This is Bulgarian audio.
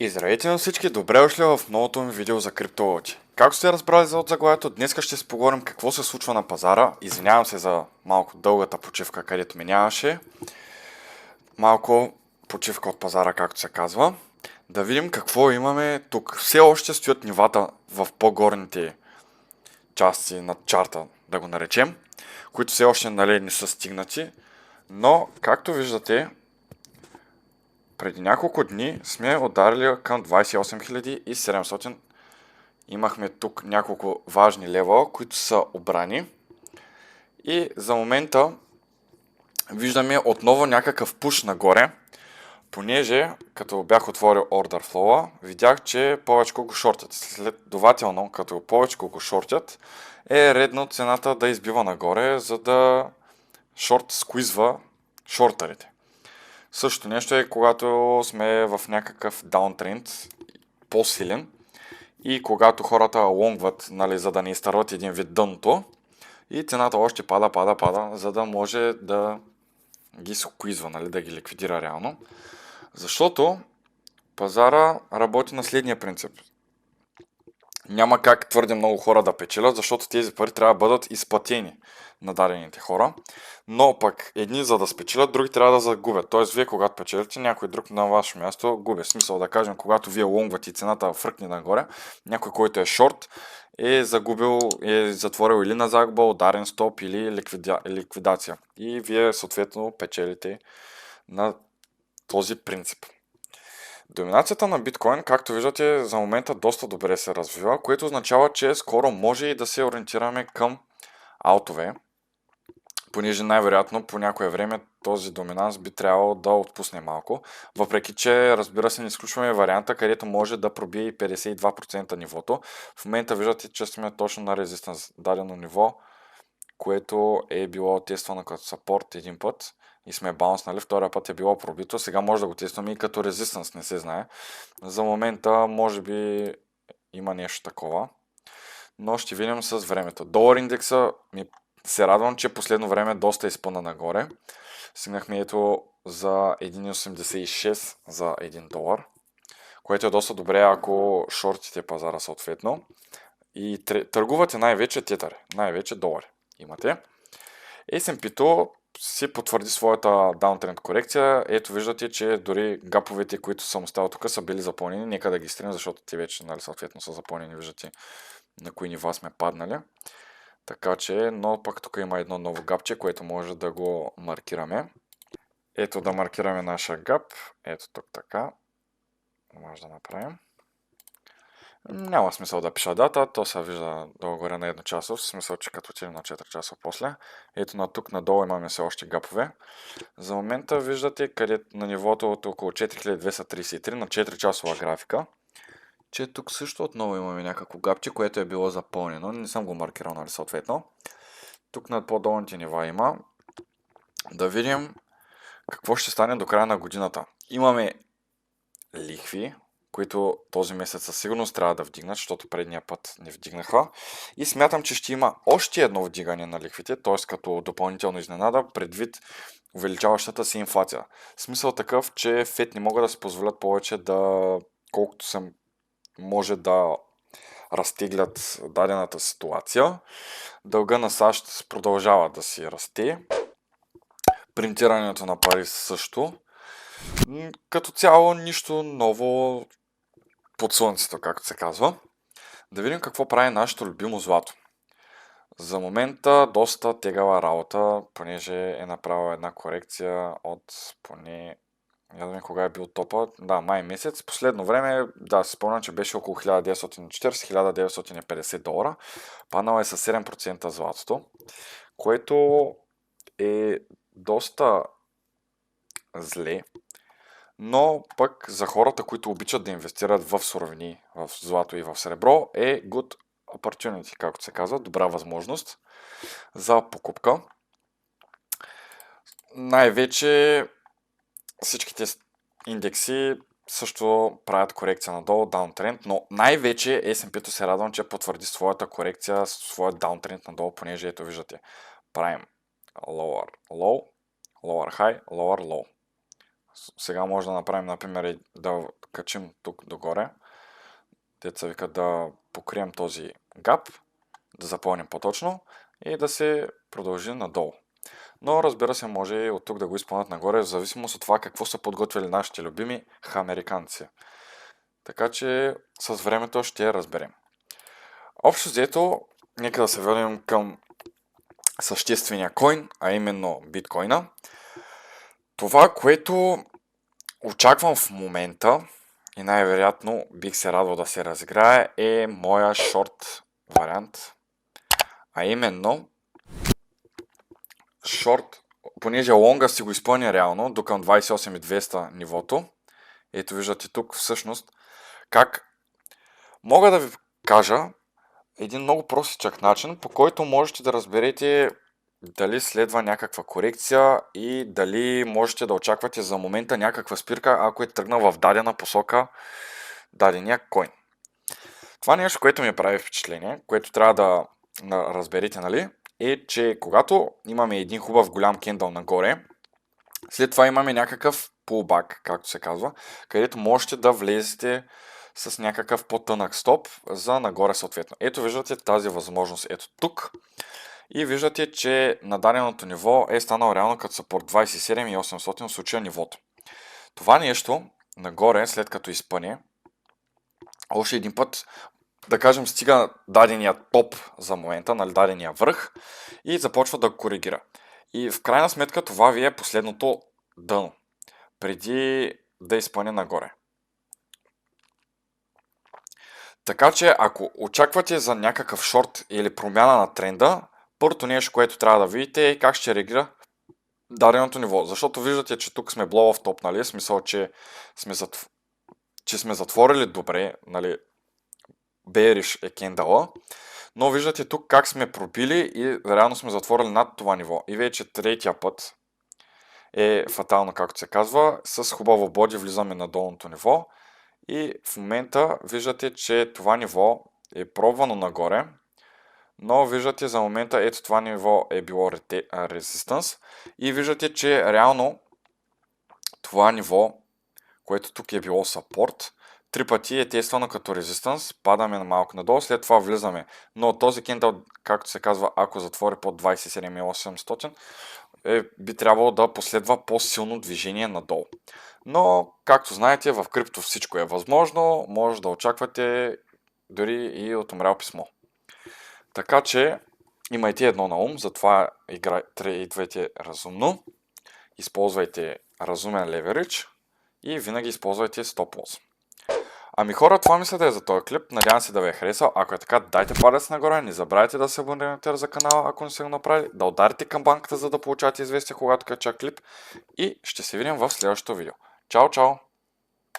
И здравейте на всички, добре дошли в новото ми видео за криптовалути. Както сте разбрали от заглавието, днес ще си поговорим какво се случва на пазара. Извинявам се за малко дългата почивка, където ми нямаше. Малко почивка от пазара, както се казва. Да видим какво имаме тук. Все още стоят нивата в по-горните части на чарта, да го наречем, които все още не са стигнати. Но, както виждате, преди няколко дни сме ударили към 28 700. Имахме тук няколко важни левела, които са обрани. И за момента виждаме отново някакъв пуш нагоре, понеже като бях отворил Order Flow, видях, че повече го шортят. Следователно, като повече го шортят, е редно цената да избива нагоре, за да шорт сквизва шортарите. Също нещо е, когато сме в някакъв даунтренд, по-силен, и когато хората лонгват, за да не изтърват един вид дъното, и цената още пада, за да може да ги сквизва, да ги ликвидира реално. Защото пазара работи на следния принцип. Няма как твърде много хора да печелят, защото тези пари трябва да бъдат изплатени на дадените хора. Но пък едни за да спечелят, други трябва да загубят. Тоест вие когато печелите, някой друг на ваше място губи. В смисъл да кажем, когато вие лонгвате и цената фръкне нагоре, някой, който е шорт, е загубил, е затворил или на загуба, ударен стоп или ликвидация. И вие съответно печелите на този принцип. Доминацията на биткоин, както виждате, за момента доста добре се развива, което означава, че скоро може и да се ориентираме към аутове, понеже най-вероятно по някое време този доминанс би трябвало да отпусне малко, въпреки че, разбира се, не изключваме варианта, където може да пробие и 52% нивото. В момента виждате, че сме точно на резистанс дадено ниво, което е било тествано като сапорт един път и сме баунснали, втория път е било пробито, сега може да го тестваме и като резистанс, не се знае. За момента може би има нещо такова, но ще видим с времето. Долар индекса се радвам, че последно време доста изпъна нагоре. Стигнахме ето за 1,86 за 1 долар, което е доста добре, ако шортите пазара съответно. И търгувате най-вече тетъри, най-вече долари имате. S&P-то си потвърди своята даунтренд корекция. Ето виждате, че дори гаповете, които съм оставил тук, са били запълнени. Нека да ги стрим, защото те вече съответно са запълнени. Виждате на кои нива сме паднали. Така че, но пък тук има едно ново гапче, което може да го маркираме. Ето да маркираме нашия гап. Ето тук така. Може да направим. Няма смисъл да пиша дата, то се вижда долу-горе на едночасов, в смисъл, че като отидем на 4 часа после. Ето на тук надолу имаме все още гапове. За момента виждате къде на нивото от около 4233 на 4 часова графика. Че тук също отново имаме някакво гапче, което е било запълнено. Не съм го маркирал, съответно. Тук над по-долните нива има. Да видим какво ще стане до края на годината. Имаме лихви, които този месец със сигурност трябва да вдигнат, защото предния път не вдигнаха. И смятам, че ще има още едно вдигане на лихвите, т.е. като допълнително изненада, предвид увеличаващата се инфлация. Смисъл такъв, че ФЕД не могат да се позволят повече да, колкото съм, може да разтеглят дадената ситуация. Дълга на САЩ продължава да си расте. Принтирането на пари също. Като цяло нищо ново под слънцето, както се казва. Да видим какво прави нашето любимо злато. За момента доста тегава работа, понеже е направила една корекция от поне... Я да видим кога е бил топа. Да, май месец. Последно време, да, се спомням, че беше около 1940-1950 долара. Паднала е с 7% златото, което е доста зле. Но пък за хората, които обичат да инвестират в суровини, в злато и в сребро, е good opportunity, както се казва, добра възможност за покупка. Най-вече всичките индекси също правят корекция надолу, даунтренд, но най-вече S&P-то се радвам, че потвърди своята корекция, своят даунтренд надолу, понеже ето виждате, правим lower low, lower high, lower low. Сега може да направим, например, да качим тук догоре. Деца вика да покрием този гап, да запълним по-точно и да се продължи надолу. Но разбира се, може и от тук да го изпълнят нагоре, в зависимост от това какво са подготвили нашите любими американци. Така че с времето ще я разберем. Общо взето, нека да се върнем към съществения койн, а именно биткоина. Това, което очаквам в момента и най-вероятно бих се радвал да се разиграе, е моя шорт вариант. А именно шорт, понеже лонга си го изпълня реално до към 28,200 нивото. Ето виждате тук всъщност как мога да ви кажа един много простичък начин, по който можете да разберете дали следва някаква корекция и дали можете да очаквате за момента някаква спирка, ако е тръгнал в дадена посока дадения койн. Това нещо, което ми прави впечатление, което трябва да разберете, нали, е, че когато имаме един хубав голям кендъл нагоре, след това имаме някакъв pullback, както се казва, където можете да влезете с някакъв по-тънък стоп за нагоре съответно. Ето виждате тази възможност ето тук и виждате, че на даденото ниво е станал реално като съпорт 27,800 в случая нивото. Това нещо нагоре, след като изпъне, още един път, да кажем, стига дадения топ за момента, нали, дадения връх и започва да коригира. И в крайна сметка това ви е последното дъно, преди да изпъне нагоре. Така че ако очаквате за някакъв шорт или промяна на тренда, първото нещо, което трябва да видите е как ще реагира даденото ниво. Защото виждате, че тук сме blow-off топ, нали? В смисъл, че сме затворили добре, нали? Bearish е кендала. Но виждате тук как сме пробили и реално сме затворили над това ниво. И вече третия път е фатално, както се казва. С хубаво боди влизаме на долното ниво. И в момента виждате, че това ниво е пробвано нагоре. Но виждате за момента ето това ниво е било резистанс. И виждате, че реално това ниво, което тук е било support, 3 пъти е тествано като резистанс, падаме малко надолу, след това влизаме. Но този кендъл, както се казва, ако затвори под 27,800, би трябвало да последва по-силно движение надолу. Но, както знаете, в крипто всичко е възможно, може да очаквате дори и от умрял писмо. Така че имайте едно на ум, затова трейдвайте разумно, използвайте разумен леверидж и винаги използвайте стоп лос. Ами хора, това мисля да е за този клип. Надявам се да ви е харесал. Ако е така, дайте палец нагоре. Не забравяйте да се абонирате за канала, ако не сте го направили. Да ударите камбанката, за да получавате известие, когато кача клип. И ще се видим в следващото видео. Чао, чао!